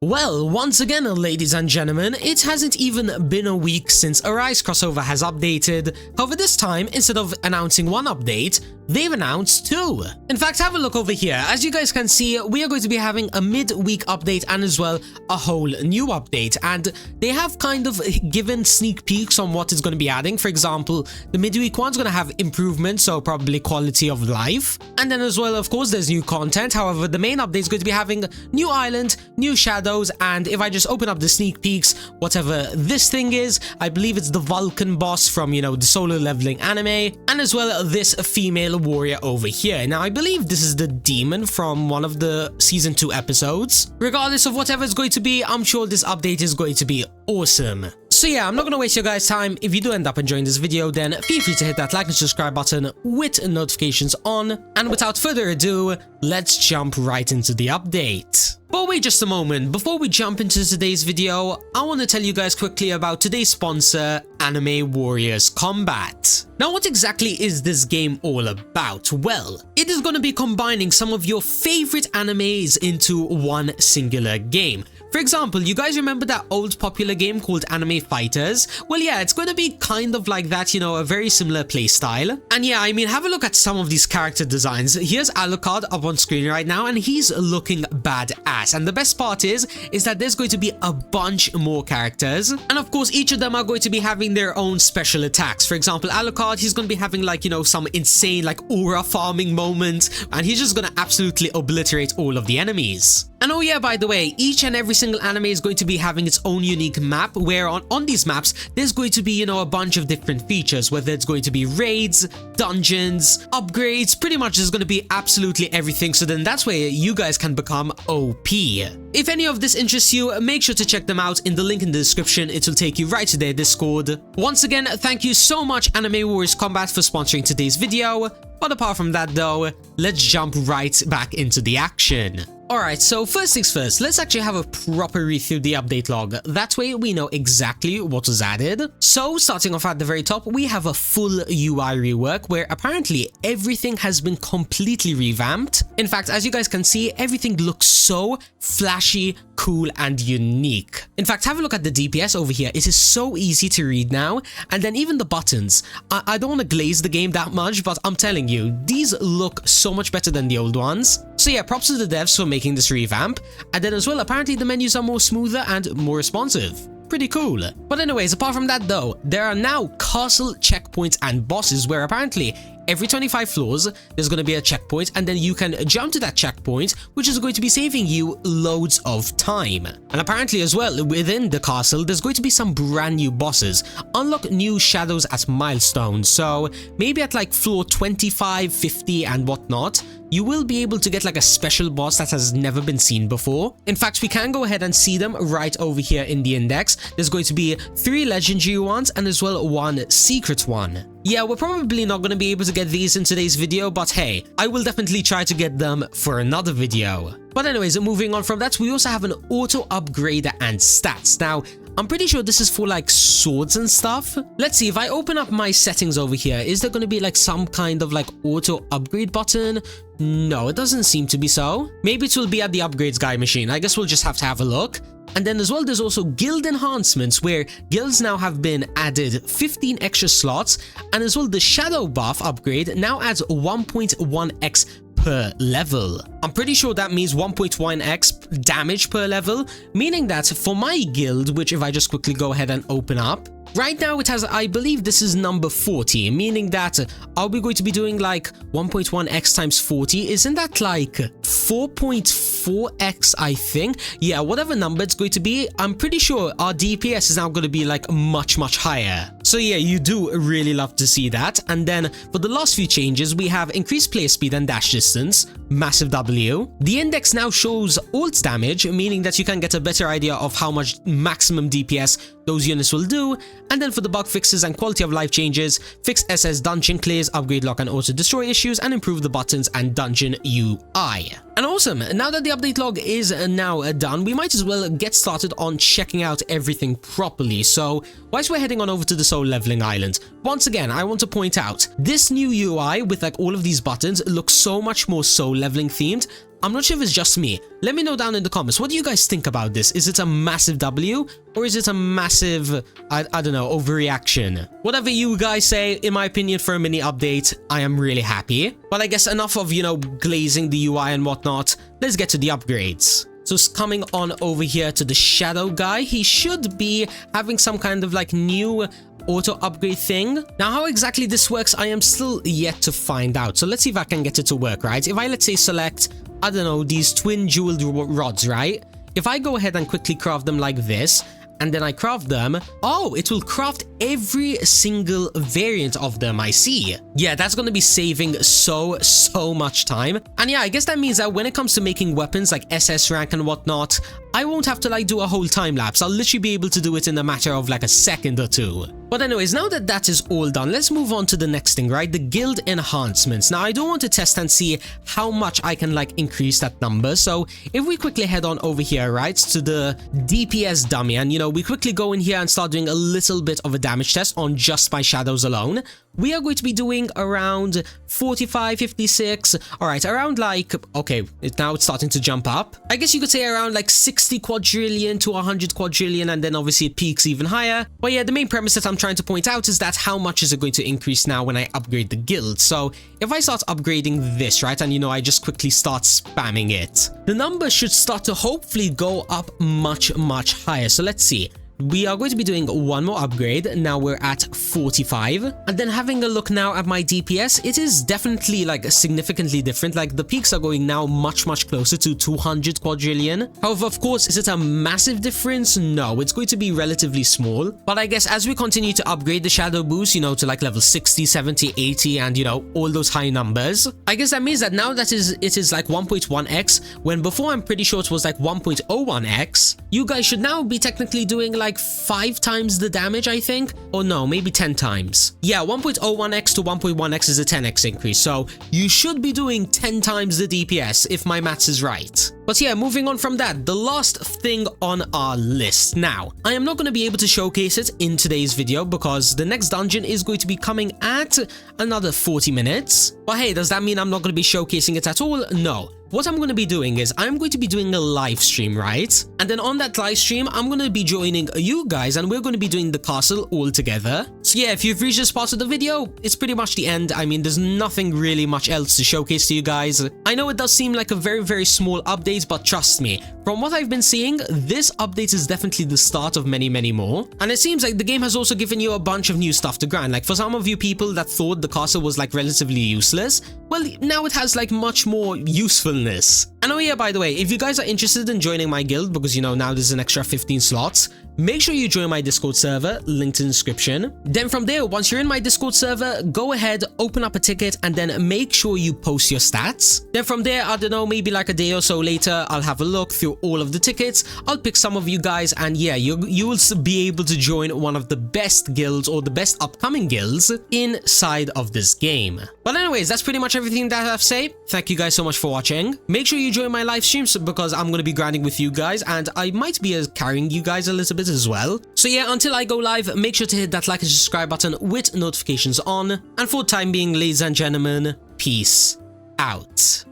Well, once again, ladies and gentlemen, it hasn't even been a week since Arise crossover has updated. However, this time, instead of announcing one update, they've announced two. In fact, have a look over here. As you guys can see, we are going to be having a mid-week update and as well a whole new update. And they have kind of given sneak peeks on what is going to be adding. For example, the midweek one's going to have improvements, so probably quality of life. And then as well, of course, there's new content. However, the main update is going to be having new island, new shadows, and if I just open up the sneak peeks, whatever this thing is, I believe it's the Vulcan boss from, the solo leveling anime, and as well this female warrior over here. Now, I believe this is the demon from one of the season 2 episodes. Regardless of whatever it's going to be, I'm sure this update is going to be awesome. So yeah, I'm not going to waste your guys' time. If you do end up enjoying this video, then feel free to hit that like and subscribe button with notifications on. And without further ado, let's jump right into the update. But wait just a moment, before we jump into today's video, I want to tell you guys quickly about today's sponsor, Anime Warriors Combat. Now, what exactly is this game all about? Well, it is going to be combining some of your favorite animes into one singular game. For example, you guys remember that old popular game called Anime Fighters? Well, yeah, it's going to be kind of like that, a very similar playstyle. And yeah, I mean, have a look at some of these character designs. Here's Alucard up on screen right now, and he's looking badass. And the best part is that there's going to be a bunch more characters. And of course, each of them are going to be having their own special attacks. For example, Alucard, he's going to be having like, some insane like aura farming moment. And he's just going to absolutely obliterate all of the enemies. And oh yeah, by the way, each and every single anime is going to be having its own unique map, where on these maps, there's going to be, a bunch of different features, whether it's going to be raids, dungeons, upgrades, pretty much there's going to be absolutely everything, so then that's where you guys can become OP. If any of this interests you, make sure to check them out in the link in the description. It will take you right to their Discord. Once again, thank you so much Anime Warriors Combat for sponsoring today's video. But apart from that though, let's jump right back into the action. Alright, so first things first, let's actually have a proper read through the update log. That way we know exactly what was added. So starting off at the very top, we have a full UI rework where apparently everything has been completely revamped. In fact, as you guys can see, everything looks so flashy, cool, and unique. In fact, have a look at the DPS over here. It is so easy to read now. And then even the buttons. I don't want to glaze the game that much, but I'm telling you, these look so much better than the old ones. So yeah, props to the devs for making this revamp. And then as well, apparently the menus are more smoother and more responsive. Pretty cool. But anyways, apart from that though, there are now castle checkpoints and bosses where apparently every 25 floors, there's going to be a checkpoint, and then you can jump to that checkpoint, which is going to be saving you loads of time. And apparently as well, within the castle, there's going to be some brand new bosses. Unlock new shadows at milestones, so maybe at like floor 25, 50 and whatnot, you will be able to get like a special boss that has never been seen before. In fact, we can go ahead and see them right over here in the index. There's going to be 3 legendary ones and as well 1 secret one. Yeah, we're probably not going to be able to get these in today's video, but hey, I will definitely try to get them for another video. But anyways, moving on from that, we also have an auto upgrader and stats. Now, I'm pretty sure this is for like swords and stuff. Let's see, if I open up my settings over here, is there going to be like some kind of like auto upgrade button? No, it doesn't seem to be so. Maybe it will be at the upgrades guy machine. I guess we'll just have to have a look. And then as well, there's also guild enhancements where guilds now have been added 15 extra slots, and as well the shadow buff upgrade now adds 1.1x per level. I'm pretty sure that means 1.1x damage per level, meaning that for my guild, which if I just quickly go ahead and open up, right now it has, I believe this is number 40, meaning that are we going to be doing like 1.1x times 40? Isn't that like 4.4x, I think? Yeah, whatever number it's going to be, I'm pretty sure our DPS is now going to be like much higher. So yeah, you do really love to see that. And then for the last few changes, we have increased player speed and dash distance, massive W. The index now shows ult damage, meaning that you can get a better idea of how much maximum DPS those units will do. And then for the bug fixes and quality of life changes, fix SS dungeon clears, upgrade lock and auto destroy issues, and improve the buttons and dungeon UI. And awesome, now that the update log is now done, we might as well get started on checking out everything properly. So whilst we're heading on over to the soul leveling island, once again, I want to point out this new UI with like all of these buttons looks so much more soul leveling themed. I'm not sure if it's just me. Let me know down in the comments. What do you guys think about this? Is it a massive W or is it a massive, I don't know, overreaction? Whatever you guys say, in my opinion, for a mini update, I am really happy. But I guess enough of, you know, glazing the UI and whatnot. Let's get to the upgrades. So coming on over here to the Shadow guy, he should be having some kind of like new auto upgrade thing. Now, how exactly this works, I am still yet to find out. So let's see if I can get it to work, right? If I, let's say, select, I don't know, these twin jeweled rods, right? If I go ahead and quickly craft them like this, and then I craft them, oh, it will craft every single variant of them, I see. Yeah, that's gonna be saving so much time. And yeah, I guess that means that when it comes to making weapons like SS rank and whatnot, I won't have to like do a whole time lapse. I'll literally be able to do it in a matter of like a second or two. But anyways, now that that is all done, let's move on to the next thing, right? The guild enhancements. Now, I do want to test and see how much I can like increase that number. So if we quickly head on over here, right, to the DPS dummy, and you know, we quickly go in here and start doing a little bit of a damage test on just my shadows alone. We are going to be doing around 45, 56, alright, around like, okay, now it's starting to jump up. I guess you could say around like 60 quadrillion to 100 quadrillion, and then obviously it peaks even higher. But yeah, the main premise that I'm trying to point out is that how much is it going to increase now when I upgrade the guild. So if I start upgrading this, right, and you know, I just quickly start spamming it, the number should start to hopefully go up much higher. So let's see. We are going to be doing one more upgrade. Now we're at 45. And then having a look now at my DPS, it is definitely like significantly different. Like the peaks are going now much closer to 200 quadrillion. However, of course, is it a massive difference? No, it's going to be relatively small. But I guess as we continue to upgrade the shadow boost, you know, to like level 60, 70, 80, and you know, all those high numbers, I guess that means that now that it is like 1.1x, when before I'm pretty sure it was like 1.01x, you guys should now be technically doing like 5 times the damage, I think. Or no, maybe 10 times. Yeah, 1.01x to 1.1x is a 10x increase, so you should be doing 10 times the DPS if my maths is right. But yeah, moving on from that, the last thing on our list. Now, I am not going to be able to showcase it in today's video because the next dungeon is going to be coming at another 40 minutes. But hey, does that mean I'm not going to be showcasing it at all? No. What I'm going to be doing is I'm going to be doing a live stream, right? And then on that live stream, I'm going to be joining you guys and we're going to be doing the castle all together. So yeah, if you've reached this part of the video, it's pretty much the end. I mean, there's nothing really much else to showcase to you guys. I know it does seem like a very small update, but trust me, from what I've been seeing, this update is definitely the start of many more. And it seems like the game has also given you a bunch of new stuff to grind. Like for some of you people that thought the castle was like relatively useless, well, now it has like much more usefulness. And oh yeah, by the way, if you guys are interested in joining my guild, because you know now there's an extra 15 slots, make sure you join my Discord server, linked in the description. Then from there, once you're in my Discord server, go ahead, open up a ticket, and then make sure you post your stats. Then from there, I don't know, maybe like a day or so later, I'll have a look through all of the tickets. I'll pick some of you guys, and yeah, you will be able to join one of the best guilds or the best upcoming guilds inside of this game. But anyways, that's pretty much everything that I have to say. Thank you guys so much for watching. Make sure you join my live streams because I'm going to be grinding with you guys, and I might be carrying you guys a little bit as well. So yeah, until I go live, make sure to hit that like and subscribe button with notifications on. And for the time being, ladies and gentlemen, peace out.